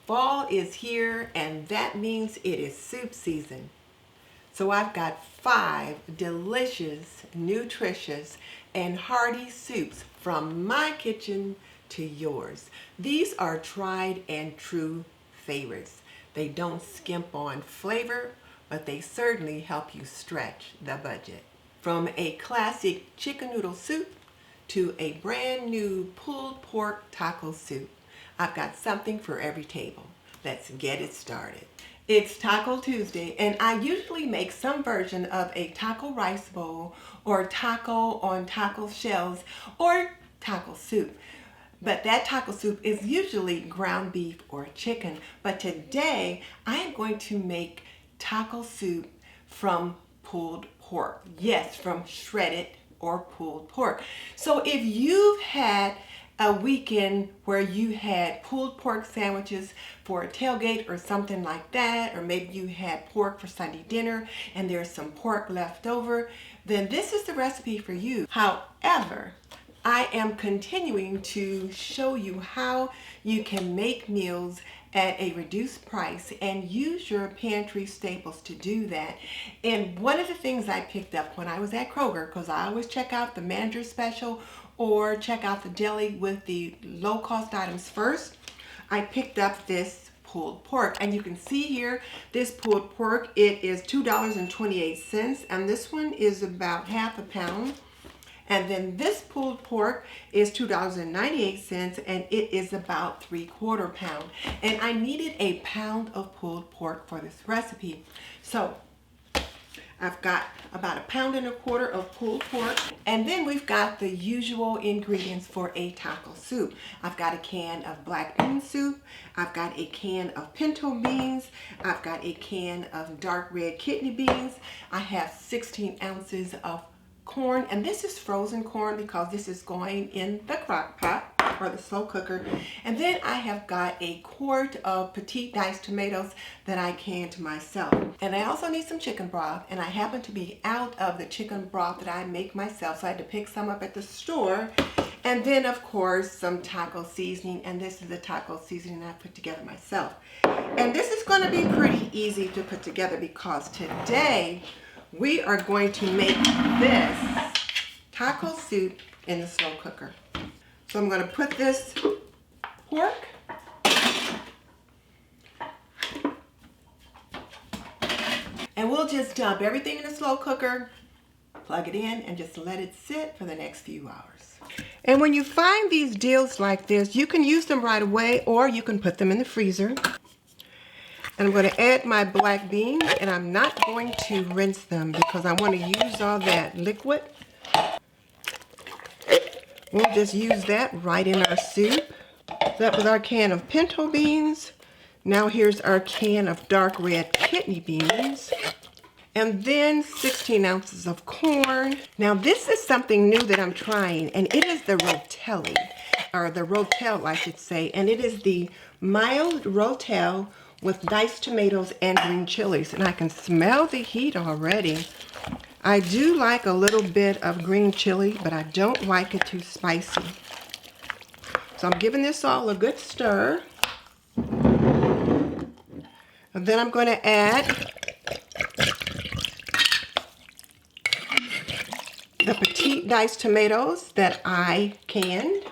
Fall is here, and that means it is soup season. So I've got 5 delicious, nutritious, and hearty soups from my kitchen to yours. These are tried and true favorites. They don't skimp on flavor, but they certainly help you stretch the budget. From a classic chicken noodle soup to a brand new pulled pork taco soup, I've got something for every table. Let's get it started. It's Taco Tuesday, and I usually make some version of a taco rice bowl or taco on taco shells or taco soup. But that taco soup is usually ground beef or chicken. But today I am going to make taco soup from pulled pork. Yes, from shredded or pulled pork. So if you've had a weekend where you had pulled pork sandwiches for a tailgate or something like that, or maybe you had pork for Sunday dinner and there's some pork left over, then this is the recipe for you. However, I am continuing to show you how you can make meals at a reduced price and use your pantry staples to do that. And one of the things I picked up when I was at Kroger, because I always check out the manager special or check out the deli with the low cost items first, I picked up this pulled pork. And you can see here, this pulled pork, it is $2.28, and this one is about half a pound. And then this pulled pork is $2.98, and it is about 3/4 pound. And I needed a pound of pulled pork for this recipe. So I've got about 1.25 pounds of pulled pork. And then we've got the usual ingredients for a taco soup. I've got a can of black bean soup. I've got a can of pinto beans. I've got a can of dark red kidney beans. I have 16 ounces of corn, and this is frozen corn because this is going in the crock pot or the slow cooker. And then I have got a quart of petite diced tomatoes that I canned myself. And I also need some chicken broth, and I happen to be out of the chicken broth that I make myself, so I had to pick some up at the store. And then of course some taco seasoning, and this is the taco seasoning I put together myself. And this is going to be pretty easy to put together because today we are going to make this taco soup in the slow cooker. So I'm going to put this pork and we'll just dump everything in the slow cooker, plug it in, and just let it sit for the next few hours. And when you find these deals like this, you can use them right away or you can put them in the freezer. And I'm going to add my black beans, and I'm not going to rinse them because I want to use all that liquid. We'll just use that right in our soup. That was our can of pinto beans. Now here's our can of dark red kidney beans. And then 16 ounces of corn. Now this is something new that I'm trying, and it is the rotelli, or the rotel I should say, and it is the mild rotel with diced tomatoes and green chilies, and I can smell the heat already. I do like a little bit of green chili, but I don't like it too spicy. So I'm giving this all a good stir. And then I'm going to add the petite diced tomatoes that I canned.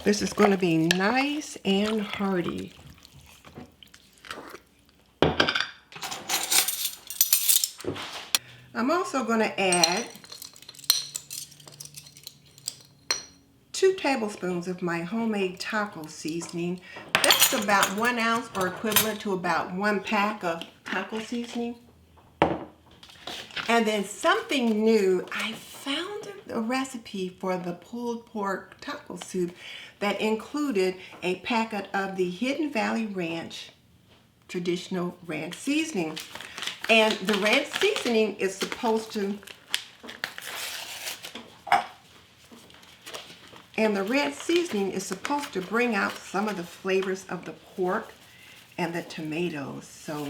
This is going to be nice and hearty. I'm also going to add 2 tablespoons of my homemade taco seasoning. That's about 1 ounce, or equivalent to about 1 pack of taco seasoning. And then something new, I found a recipe for the pulled pork taco soup that included a packet of the Hidden Valley Ranch traditional ranch seasoning. And the ranch seasoning is supposed to bring out some of the flavors of the pork and the tomatoes. So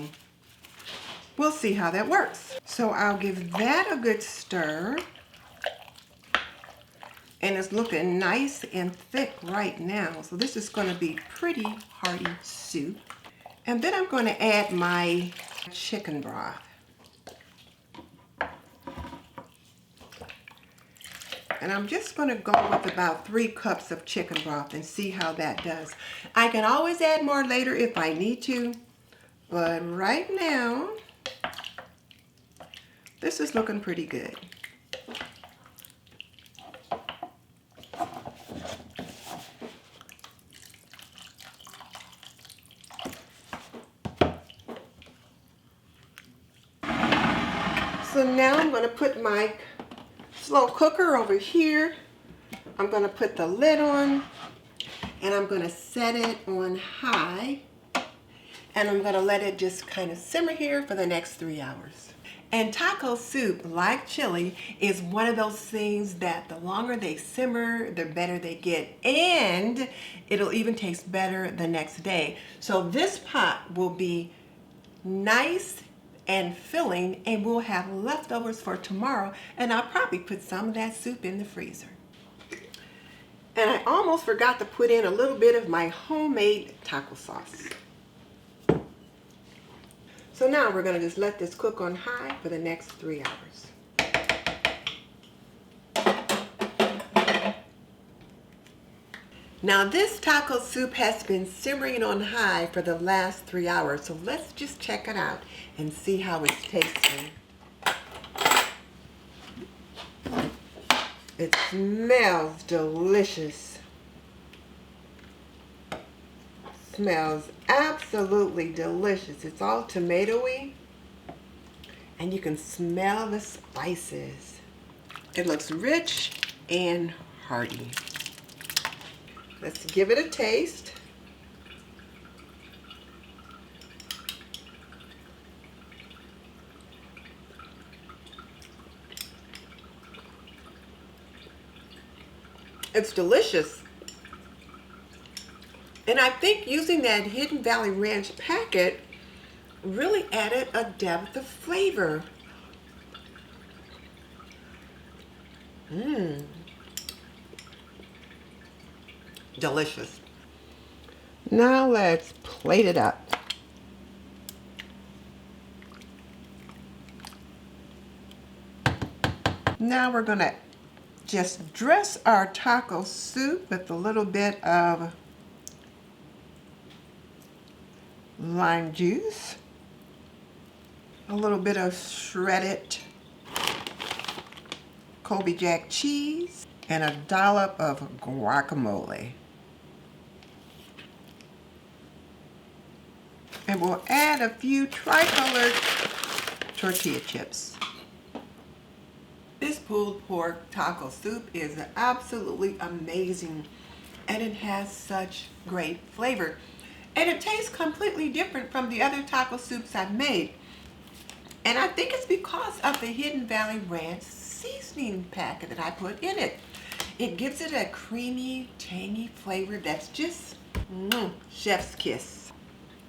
we'll see how that works. So I'll give that a good stir. And it's looking nice and thick right now. So this is going to be pretty hearty soup. And then I'm going to add my chicken broth. And I'm just going to go with about 3 cups of chicken broth and see how that does. I can always add more later if I need to. But right now, this is looking pretty good. So now I'm going to put my slow cooker over here. I'm going to put the lid on and I'm going to set it on high. And I'm going to let it just kind of simmer here for the next 3 hours. And taco soup, like chili, is one of those things that the longer they simmer, the better they get. And it'll even taste better the next day. So this pot will be nice and filling, and we'll have leftovers for tomorrow. And I'll probably put some of that soup in the freezer. And I almost forgot to put in a little bit of my homemade taco sauce. So now we're going to just let this cook on high for the next 3 hours. Now this taco soup has been simmering on high for the last 3 hours. So let's just check it out and see how it's tasting. It smells delicious. Smells absolutely delicious. It's all tomatoey and you can smell the spices. It looks rich and hearty. Let's give it a taste. It's delicious. And I think using that Hidden Valley Ranch packet really added a depth of flavor. Delicious. Now let's plate it up. Now we're going to just dress our taco soup with a little bit of lime juice, a little bit of shredded Colby Jack cheese, and a dollop of guacamole. And we'll add a few tricolored tortilla chips. This pulled pork taco soup is absolutely amazing, and it has such great flavor. And it tastes completely different from the other taco soups I've made. And I think it's because of the Hidden Valley Ranch seasoning packet that I put in it. It gives it a creamy, tangy flavor that's just chef's kiss.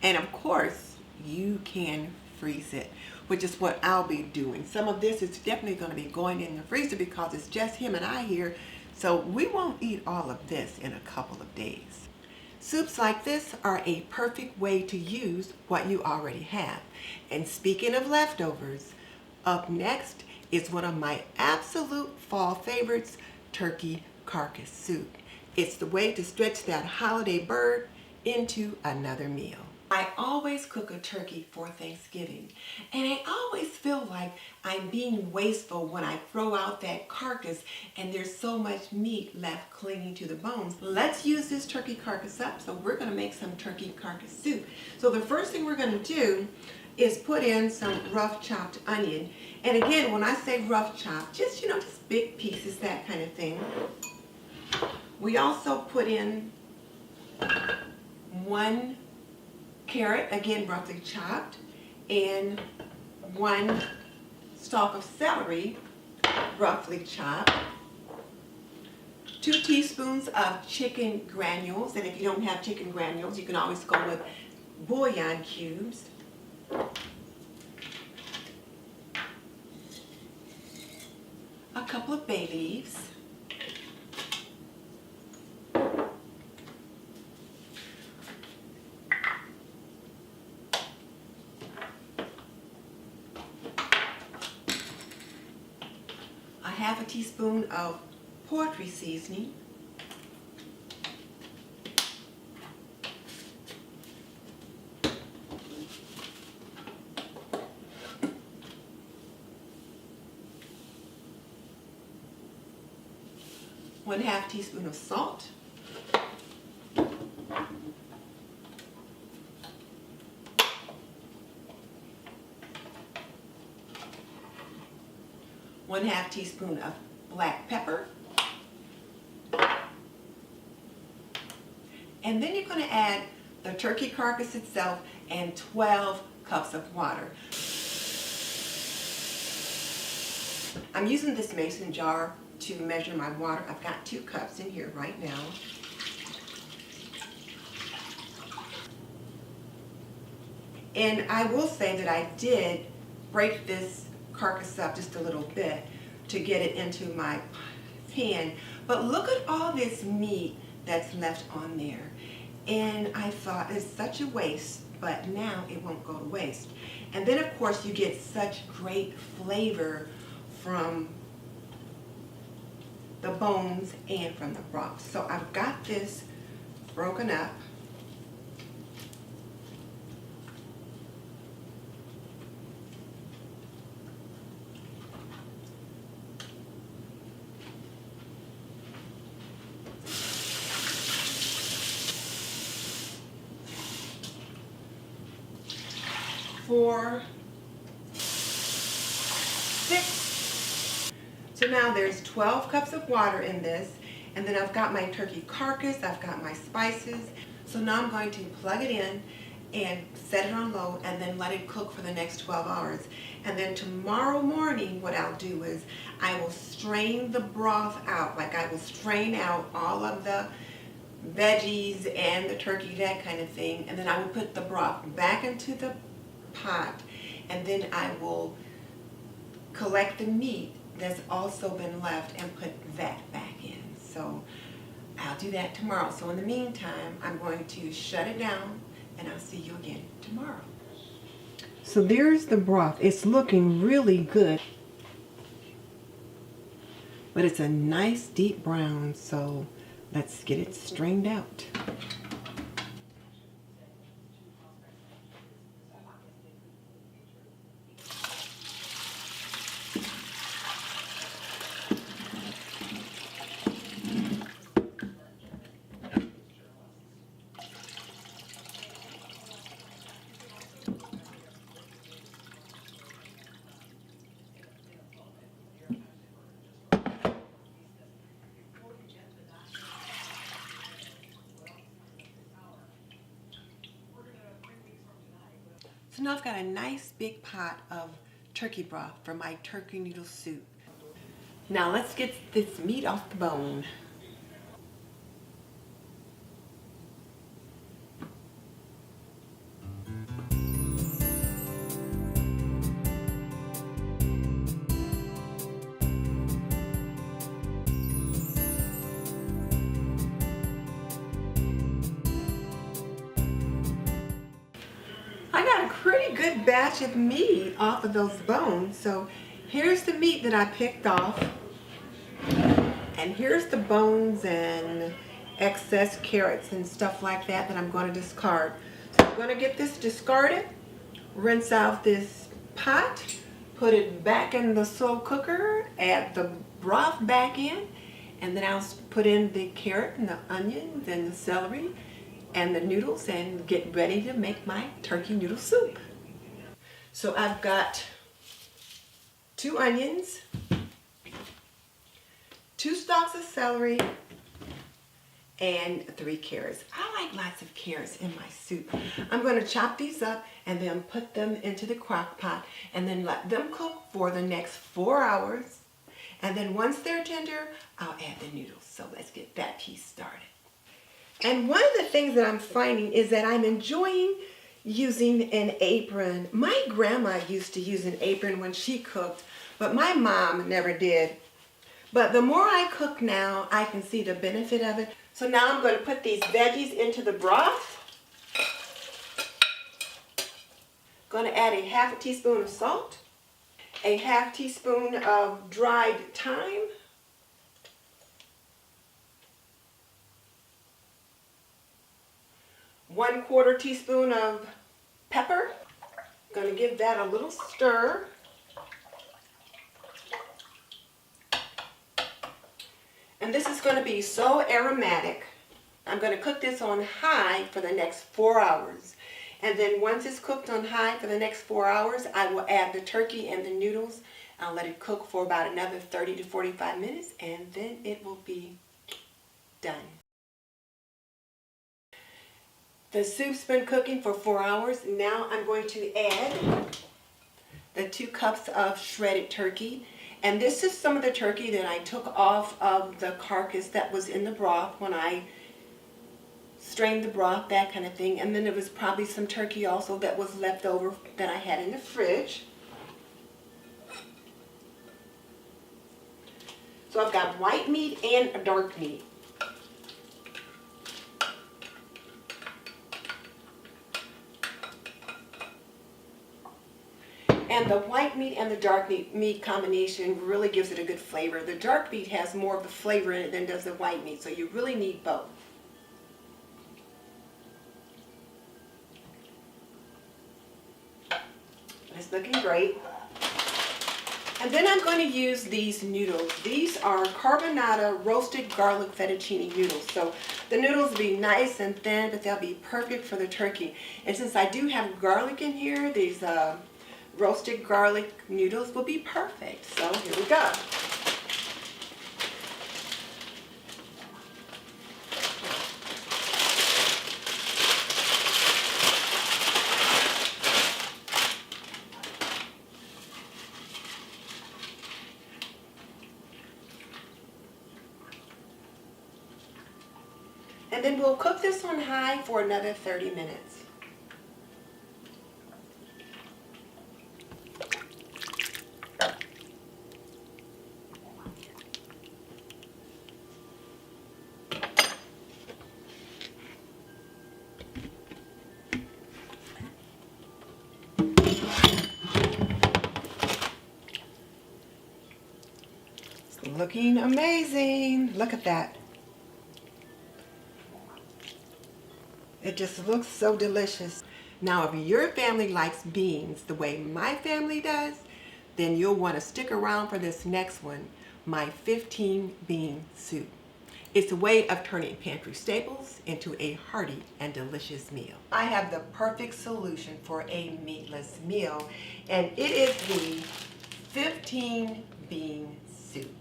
And of course, you can freeze it, which is what I'll be doing. Some of this is definitely going to be going in the freezer because it's just him and I here. So we won't eat all of this in a couple of days. Soups like this are a perfect way to use what you already have. And speaking of leftovers, up next is one of my absolute fall favorites, turkey carcass soup. It's the way to stretch that holiday bird into another meal. I always cook a turkey for Thanksgiving, and I always feel like I'm being wasteful when I throw out that carcass and there's so much meat left clinging to the bones. Let's use this turkey carcass up, so we're going to make some turkey carcass soup. So the first thing we're going to do is put in some rough chopped onion. And again, when I say rough chopped, just just big pieces, that kind of thing. We also put in 1 carrot, again roughly chopped, and 1 stalk of celery, roughly chopped, 2 teaspoons of chicken granules, and if you don't have chicken granules, you can always go with bouillon cubes, a couple of bay leaves, half a teaspoon of poultry seasoning. One half teaspoon of salt. One half teaspoon of black pepper. And then you're going to add the turkey carcass itself and 12 cups of water. I'm using this mason jar to measure my water. I've got 2 cups in here right now. And I will say that I did break this carcass up just a little bit to get it into my pan. But look at all this meat that's left on there. And I thought it's such a waste, but now it won't go to waste. And then of course you get such great flavor from the bones and from the broth. So I've got this broken up. Four, 6. So now there's 12 cups of water in this, and then I've got my turkey carcass, I've got my spices. So now I'm going to plug it in and set it on low and then let it cook for the next 12 hours. And then tomorrow morning what I'll do is I will strain the broth out, like I will strain out all of the veggies and the turkey, that kind of thing, and then I will put the broth back into the pot, and then I will collect the meat that's also been left and put that back in. So I'll do that tomorrow. So in the meantime, I'm going to shut it down and I'll see you again tomorrow. So there's the broth. It's looking really good, but it's a nice deep brown, so let's get it strained out. So now I've got a nice big pot of turkey broth for my turkey noodle soup. Now let's get this meat off the bone. I got a pretty good batch of meat off of those bones. So here's the meat that I picked off. And here's the bones and excess carrots and stuff like that that I'm going to discard. So I'm going to get this discarded, rinse out this pot, put it back in the slow cooker, add the broth back in, and then I'll put in the carrot and the onions and the celery and the noodles and get ready to make my turkey noodle soup. So I've got 2 onions, 2 stalks of celery, and 3 carrots. I like lots of carrots in my soup. I'm going to chop these up and then put them into the crock pot and then let them cook for the next 4 hours. And then once they're tender, I'll add the noodles. So let's get that piece started. And one of the things that I'm finding is that I'm enjoying using an apron. My grandma used to use an apron when she cooked, but my mom never did. But the more I cook now, I can see the benefit of it. So now I'm going to put these veggies into the broth. Going to add a half a teaspoon of salt. a half teaspoon of dried thyme, 1/4 teaspoon of pepper. Going to give that a little stir. And this is going to be so aromatic. I'm going to cook this on high for the next 4 hours. And then once it's cooked on high for the next 4 hours, I will add the turkey and the noodles. I'll let it cook for about another 30 to 45 minutes, and then it will be done. The soup's been cooking for 4 hours. Now I'm going to add the 2 cups of shredded turkey. And this is some of the turkey that I took off of the carcass that was in the broth when I strained the broth, that kind of thing. And then there was probably some turkey also that was left over that I had in the fridge. So I've got white meat and dark meat. And the white meat and the dark meat combination really gives it a good flavor. The dark meat has more of the flavor in it than does the white meat, so you really need both. It's looking great. And then I'm going to use these noodles. These are carbonara roasted garlic fettuccine noodles. So the noodles will be nice and thin, but they'll be perfect for the turkey. And since I do have garlic in here, these roasted garlic noodles will be perfect. So here we go. And then we'll cook this on high for another 30 minutes. It's looking amazing. Look at that. It just looks so delicious. Now, if your family likes beans the way my family does, then you'll want to stick around for this next one, my 15 bean soup. It's a way of turning pantry staples into a hearty and delicious meal. I have the perfect solution for a meatless meal, and it is the 15 bean soup.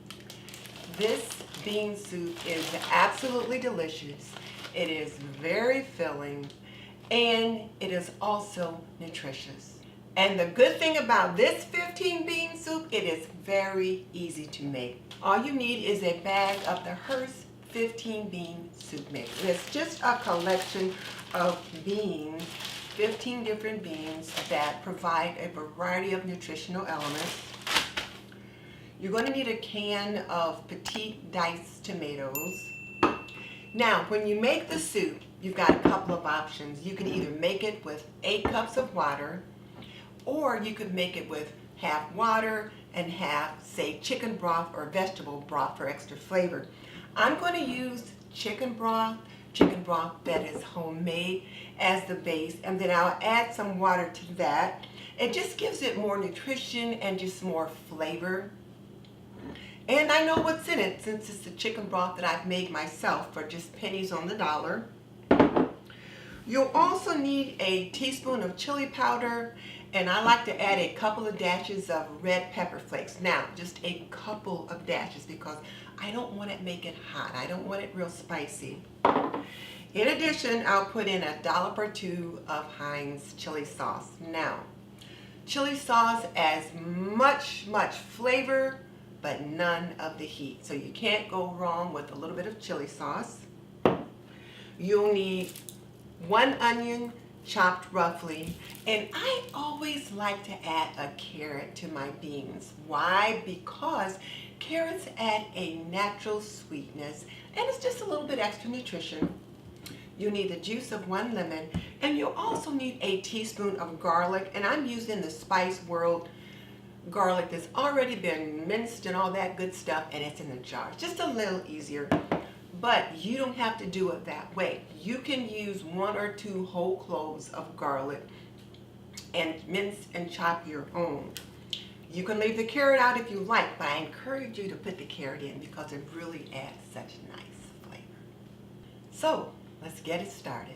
This bean soup is absolutely delicious. It is very filling, and it is also nutritious. And the good thing about this 15 bean soup, it is very easy to make. All you need is a bag of the Hearst 15 bean soup mix. And it's just a collection of beans, 15 different beans that provide a variety of nutritional elements. You're going to need a can of petite diced tomatoes. Now, when you make the soup, you've got a couple of options. You can either make it with 8 cups of water, or you could make it with half water and half, say, chicken broth or vegetable broth for extra flavor. I'm going to use chicken broth that is homemade as the base, and then I'll add some water to that. It just gives it more nutrition and just more flavor. And I know what's in it since it's the chicken broth that I've made myself for just pennies on the dollar. You'll also need a teaspoon of chili powder, and I like to add a couple of dashes of red pepper flakes. Now, just a couple of dashes because I don't want to make it hot. I don't want it real spicy. In addition, I'll put in a dollop or 2 of Heinz chili sauce. Now, chili sauce adds much flavor, but none of the heat. So you can't go wrong with a little bit of chili sauce. You'll need 1 onion chopped roughly, and I always like to add a carrot to my beans. Why? Because carrots add a natural sweetness, and it's just a little bit extra nutrition. You'll need the juice of 1 lemon, and you'll also need a teaspoon of garlic, and I'm using the Spice World garlic that's already been minced and all that good stuff, and it's in a jar. Just a little easier, but you don't have to do it that way. You can use 1 or 2 whole cloves of garlic and mince and chop your own. You can leave the carrot out if you like, but I encourage you to put the carrot in because it really adds such nice flavor. So let's get it started.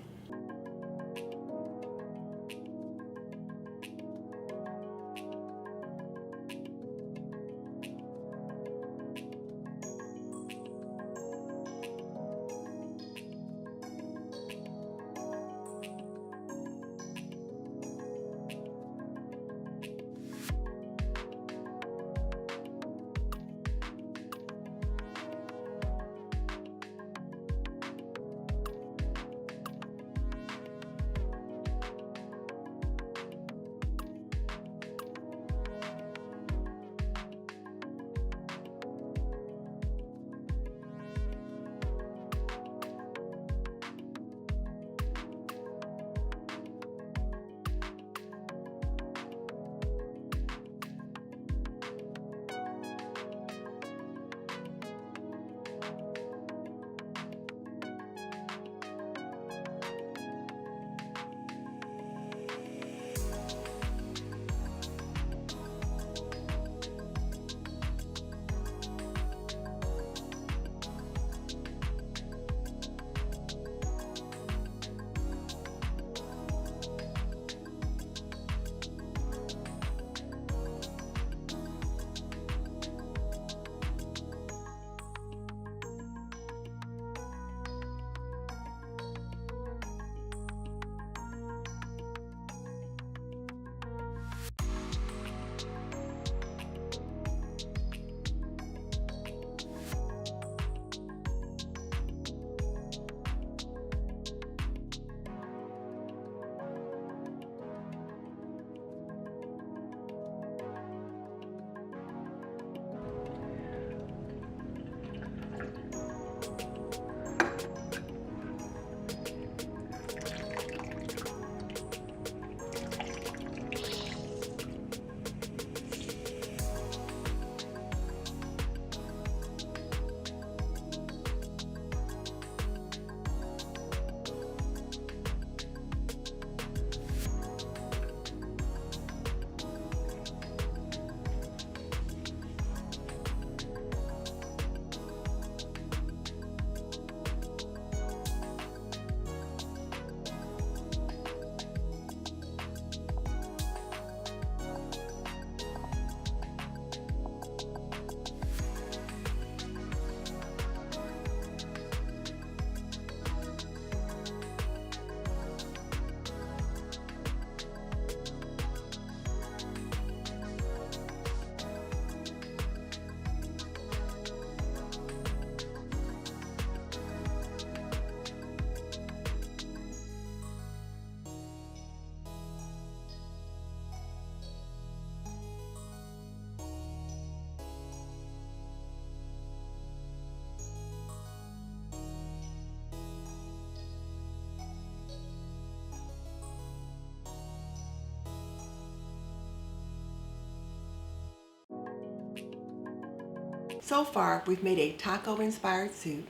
So far, we've made a taco-inspired soup,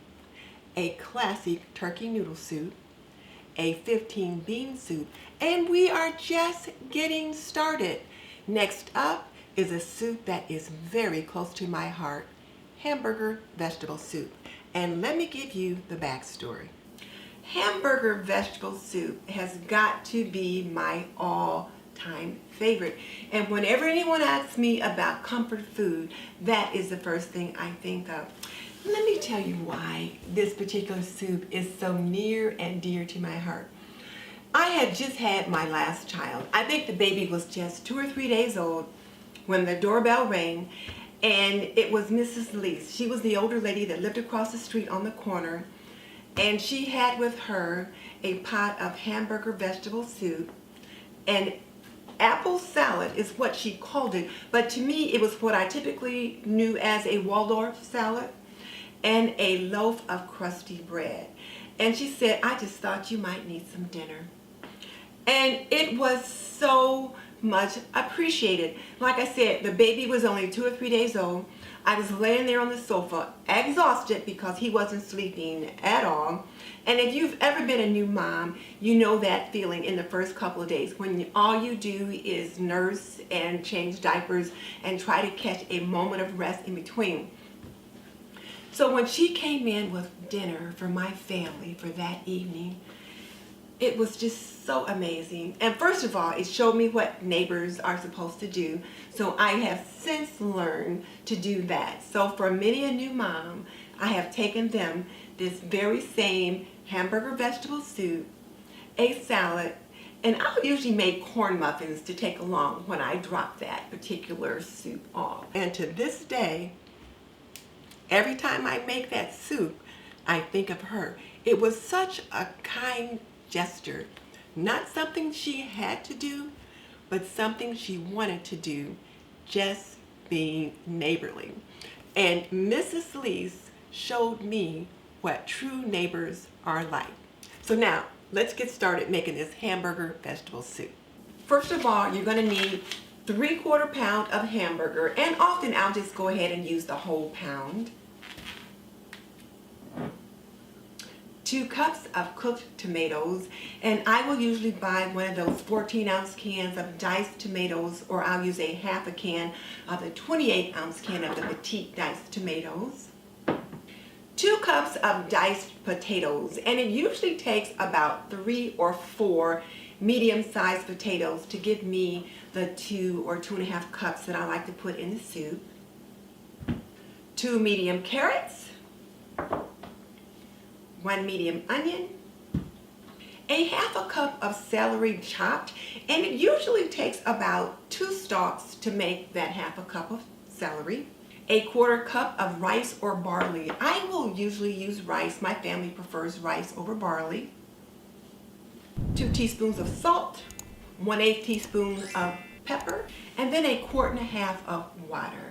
a classic turkey noodle soup, a 15-bean soup, and we are just getting started. Next up is a soup that is very close to my heart, hamburger vegetable soup. And let me give you the backstory. Hamburger vegetable soup has got to be my all-time favorite. And whenever anyone asks me about comfort food, that is the first thing I think of. Let me tell you why this particular soup is so near and dear to my heart. I had just had my last child. I think the baby was just 2 or 3 days old when the doorbell rang, and it was Mrs. Lease. She was the older lady that lived across the street on the corner, and she had with her a pot of hamburger vegetable soup, and apple salad is what she called it, but to me it was what I typically knew as a Waldorf salad, and a loaf of crusty bread. And she said, I just thought you might need some dinner. And it was so much appreciated. Like I said, the baby was only 2 or 3 days old. I was laying there on the sofa, exhausted because he wasn't sleeping at all. And if you've ever been a new mom, you know that feeling in the first couple of days when all you do is nurse and change diapers and try to catch a moment of rest in between. So when she came in with dinner for my family for that evening, it was just so amazing. And first of all, it showed me what neighbors are supposed to do. So I have since learned to do that. So for many a new mom, I have taken them this very same hamburger vegetable soup, a salad, and I'll usually make corn muffins to take along when I drop that particular soup off. And to this day, every time I make that soup, I think of her. It was such a kind gesture, not something she had to do, but something she wanted to do, just being neighborly. And Mrs. Leese showed me what true neighbors are like. So now, let's get started making this hamburger vegetable soup. First of all, you're going to need 3/4 pound of hamburger, and often I'll just go ahead and use the whole pound. 2 cups of cooked tomatoes, and I will usually buy one of those 14-ounce cans of diced tomatoes, or I'll use a half a can of the 28-ounce can of the petite diced tomatoes. 2 cups of diced potatoes, and it usually takes about 3 or 4 medium-sized potatoes to give me the 2 or 2.5 cups that I like to put in the soup. 2 medium carrots, 1 medium onion, a half a cup of celery chopped, and it usually takes about 2 stalks to make that half a cup of celery, a 1/4 cup of rice or barley. I will usually use rice. My family prefers rice over barley. 2 teaspoons of salt, 1/8 teaspoon of pepper, and then a 1/4 of water.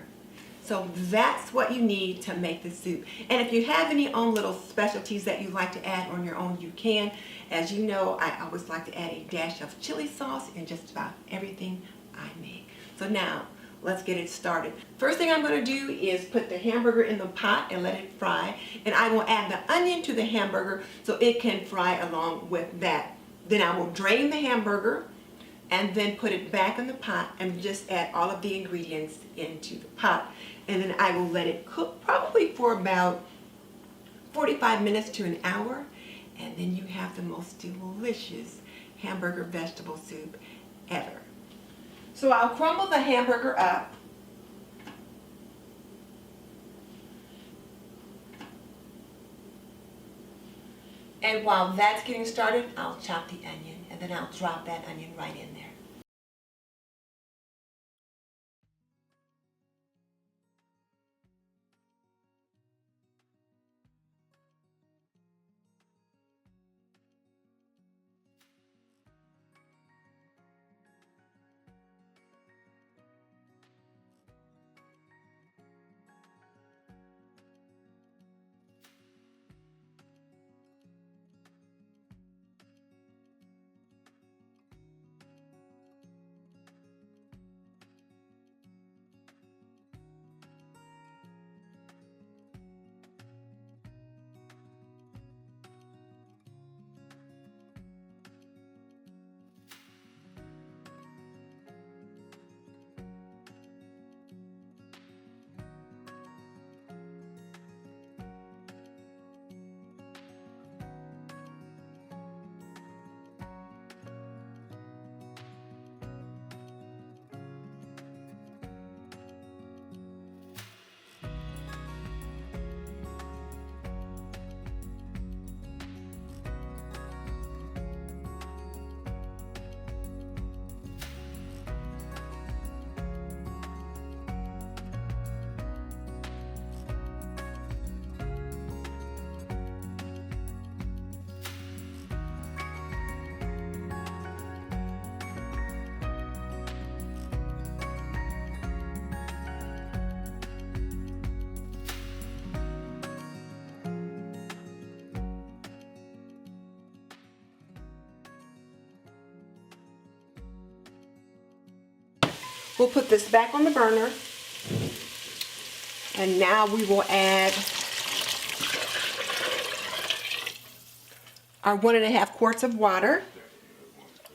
So that's what you need to make the soup. And if you have any own little specialties that you like to add on your own, you can. As you know, I always like to add a dash of chili sauce in just about everything I make. So now, let's get it started. First thing I'm going to do is put the hamburger in the pot and let it fry. And I will add the onion to the hamburger so it can fry along with that. Then I will drain the hamburger and then put it back in the pot and just add all of the ingredients into the pot. And then I will let it cook probably for about 45 minutes to an hour. And then you have the most delicious hamburger vegetable soup ever. So I'll crumble the hamburger up. And while that's getting started, I'll chop the onion, and then I'll drop that onion right in there. We'll put this back on the burner. And now we will add our 1.5 quarts of water,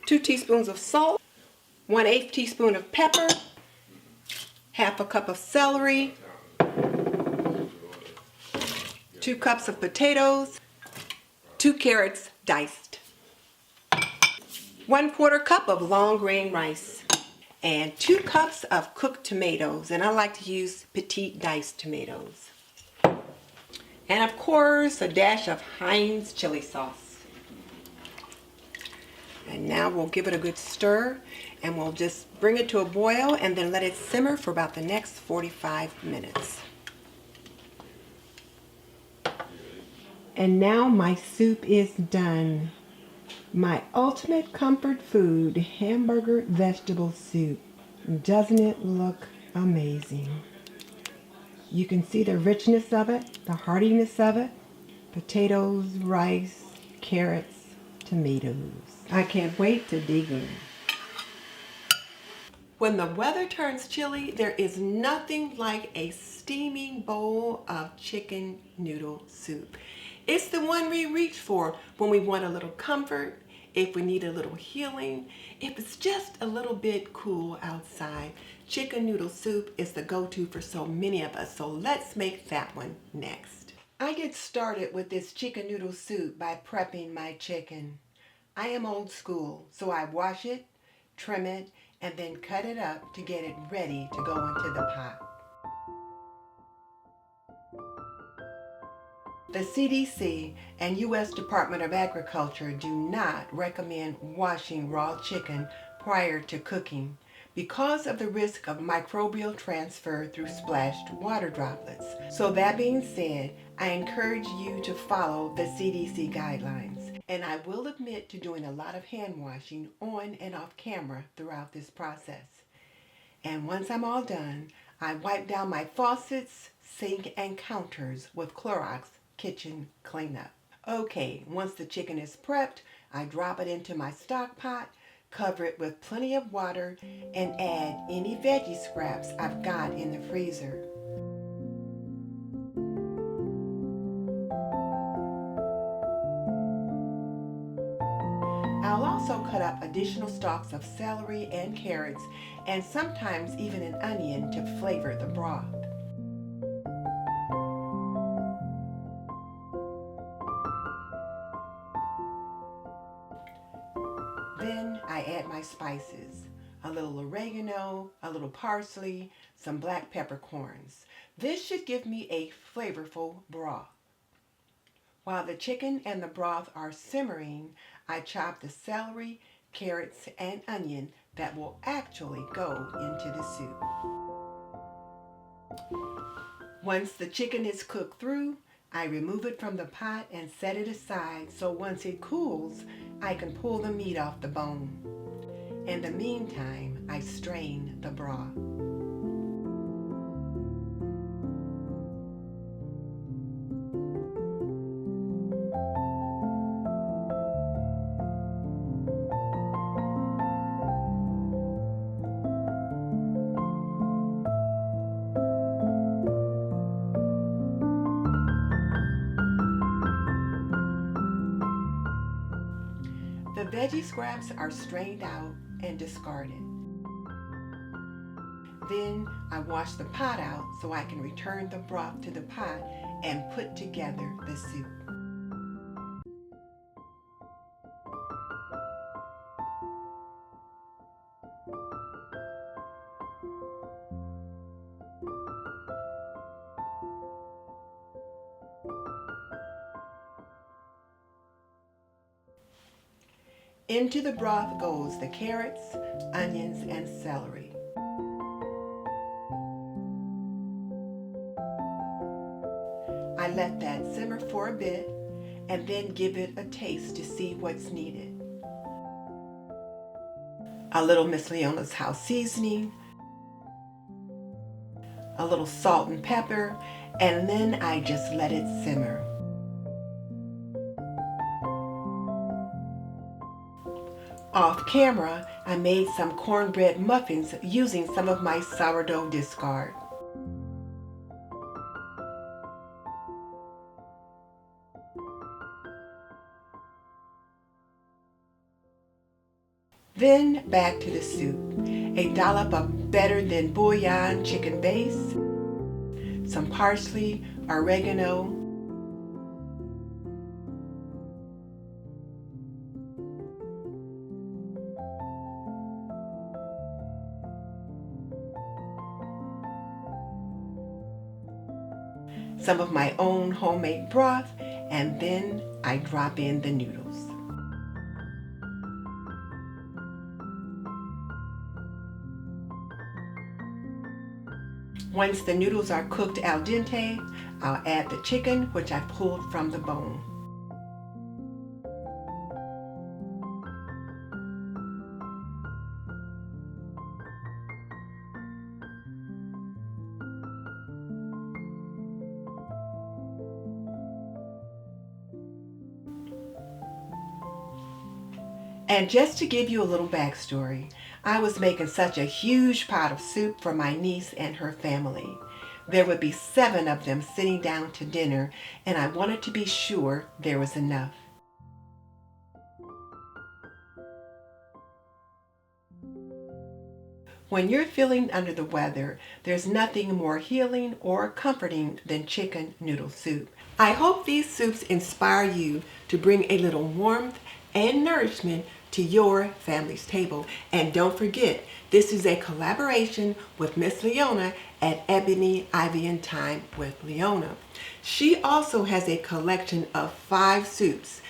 2 teaspoons of salt, 1/8 teaspoon of pepper, 1/2 cup of celery, 2 cups of potatoes, 2 carrots diced, 1/4 cup of long grain rice, and 2 cups of cooked tomatoes, and I like to use petite diced tomatoes. And of course, a dash of Heinz chili sauce. And now we'll give it a good stir, and we'll just bring it to a boil and then let it simmer for about the next 45 minutes. And now my soup is done. My ultimate comfort food, hamburger vegetable soup. Doesn't it look amazing? You can see the richness of it, the heartiness of it. Potatoes, rice, carrots, tomatoes. I can't wait to dig in. When the weather turns chilly, there is nothing like a steaming bowl of chicken noodle soup. It's the one we reach for when we want a little comfort, if we need a little healing, if it's just a little bit cool outside. Chicken noodle soup is the go-to for so many of us, so let's make that one next. I get started with this chicken noodle soup by prepping my chicken. I am old school, so I wash it, trim it, and then cut it up to get it ready to go into the pot. The CDC and U.S. Department of Agriculture do not recommend washing raw chicken prior to cooking because of the risk of microbial transfer through splashed water droplets. So that being said, I encourage you to follow the CDC guidelines. And I will admit to doing a lot of hand washing on and off camera throughout this process. And once I'm all done, I wipe down my faucets, sink, and counters with Clorox kitchen cleanup. Okay, once the chicken is prepped, I drop it into my stock pot, cover it with plenty of water, and add any veggie scraps I've got in the freezer. I'll also cut up additional stalks of celery and carrots, and sometimes even an onion to flavor the broth. Then I add my spices, a little oregano, a little parsley, some black peppercorns. This should give me a flavorful broth. While the chicken and the broth are simmering, I chop the celery, carrots, and onion that will actually go into the soup. Once the chicken is cooked through, I remove it from the pot and set it aside so once it cools, I can pull the meat off the bone. In the meantime, I strain the broth. The veggie scraps are strained out and discarded. Then I wash the pot out so I can return the broth to the pot and put together the soup. Into the broth goes the carrots, onions, and celery. I let that simmer for a bit and then give it a taste to see what's needed. A little Miss Leona's house seasoning, a little salt and pepper, and then I just let it simmer. Off camera, I made some cornbread muffins using some of my sourdough discard. Then back to the soup. A dollop of better than bouillon chicken base, some parsley, oregano, some of my own homemade broth, and then I drop in the noodles. Once the noodles are cooked al dente, I'll add the chicken, which I pulled from the bone. And just to give you a little backstory, I was making such a huge pot of soup for my niece and her family. There would be 7 of them sitting down to dinner, and I wanted to be sure there was enough. When you're feeling under the weather, there's nothing more healing or comforting than chicken noodle soup. I hope these soups inspire you to bring a little warmth and nourishment to your family's table. And don't forget, this is a collaboration with Miss Leona at Ebony, Ivy, and Thyme with Leona. She also has a collection of 5 soups,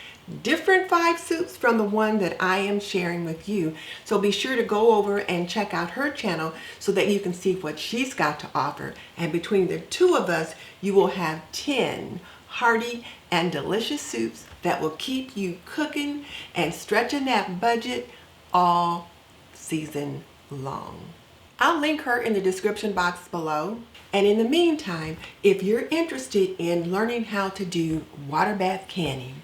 different 5 soups from the one that I am sharing with you. So be sure to go over and check out her channel so that you can see what she's got to offer. And between the 2 of us, you will have 10 hearty and delicious soups that will keep you cooking and stretching that budget all season long. I'll link her in the description box below. And in the meantime, if you're interested in learning how to do water bath canning,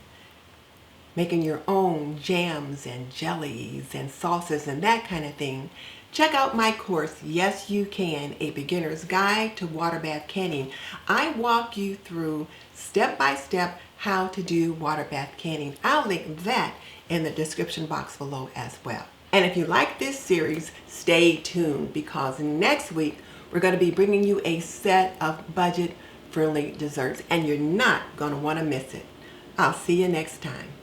making your own jams and jellies and sauces and that kind of thing, check out my course, Yes You Can, A Beginner's Guide to Water Bath Canning. I walk you through step by step how to do water bath canning. I'll link that in the description box below as well. And if you like this series, stay tuned, because next week we're going to be bringing you a set of budget-friendly desserts, and you're not going to want to miss it. I'll see you next time.